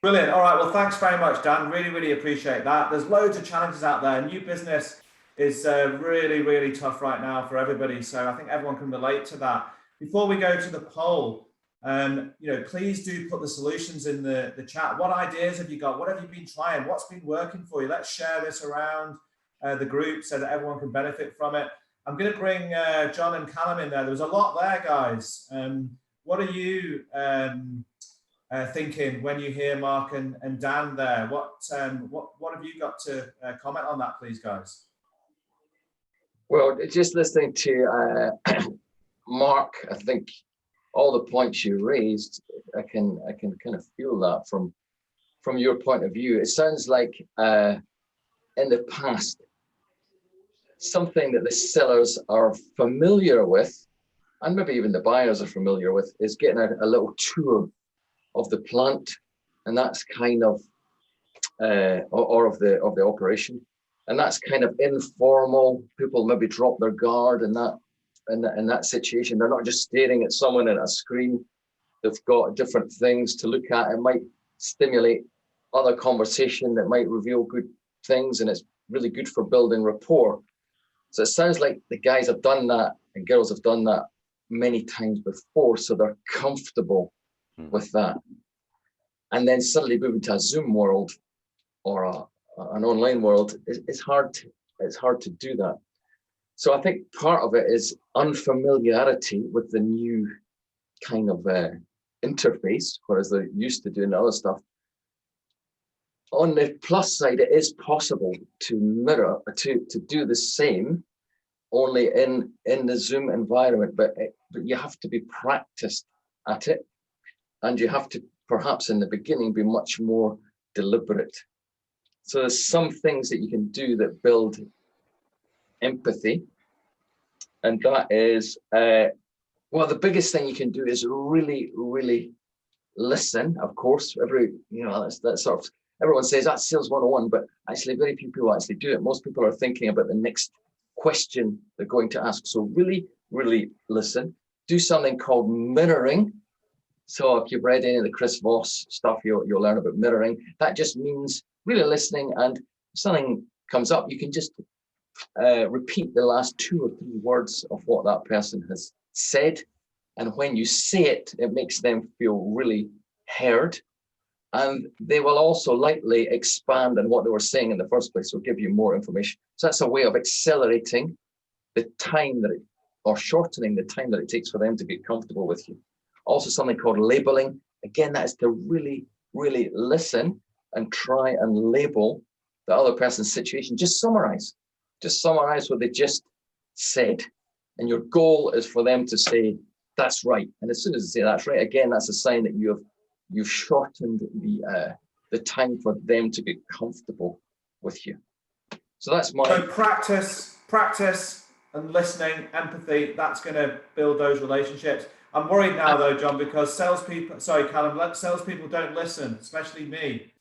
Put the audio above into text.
Brilliant. All right. Well, thanks very much, Dan. Really, really appreciate that. There's loads of challenges out there. New business is really, really tough right now for everybody. So I think everyone can relate to that. Before we go to the poll, please do put the solutions in the chat. What ideas have you got? What have you been trying? What's been working for you? Let's share this around the group so that everyone can benefit from it. I'm going to bring John and Calum in there. There was a lot there, guys. What are you thinking when you hear Mark and Dan there? What have you got to comment on that, please, guys? Well, just listening to Mark, I think all the points you raised, I can kind of feel that from your point of view. It sounds like in the past, something that the sellers are familiar with, and maybe even the buyers are familiar with, is getting a little tour of the plant, and that's kind of or of the operation, and that's kind of informal. People maybe drop their guard in that situation. They're not just staring at someone at a screen. They've got different things to look at. It might stimulate other conversation that might reveal good things, and it's really good for building rapport. So it sounds like the guys have done that and girls have done that many times before, so they're comfortable with that. And then suddenly moving to a Zoom world or an online world, it's hard to do that. So I think part of it is unfamiliarity with the new kind of interface, whereas they're used to doing other stuff. On the plus side, it is possible to mirror, to do the same, only in the Zoom environment, but you have to be practiced at it, and you have to perhaps in the beginning be much more deliberate. So there's some things that you can do that build empathy, and that is well, the biggest thing you can do is really, really listen. Of course, that's sort of, everyone says that's sales 101, but actually very few people actually do it. Most people are thinking about the next question they're going to ask. So really, really listen. Do something called mirroring. So if you've read any of the Chris Voss stuff, you'll learn about mirroring. That just means really listening, and if something comes up, you can just repeat the last 2 or 3 words of what that person has said. And when you say it, it makes them feel really heard. And they will also likely expand on what they were saying in the first place, so give you more information. So that's a way of accelerating the time or shortening the time that it takes for them to get comfortable with you. Also something called labeling. Again, that is to really, really listen and try and label the other person's situation. Just summarize what they just said. And your goal is for them to say, that's right. And as soon as they say that's right, again, that's a sign that you've shortened the time for them to get comfortable with you. So that's my... So practice and listening, empathy, that's going to build those relationships. I'm worried now though, John, because salespeople don't listen, especially me.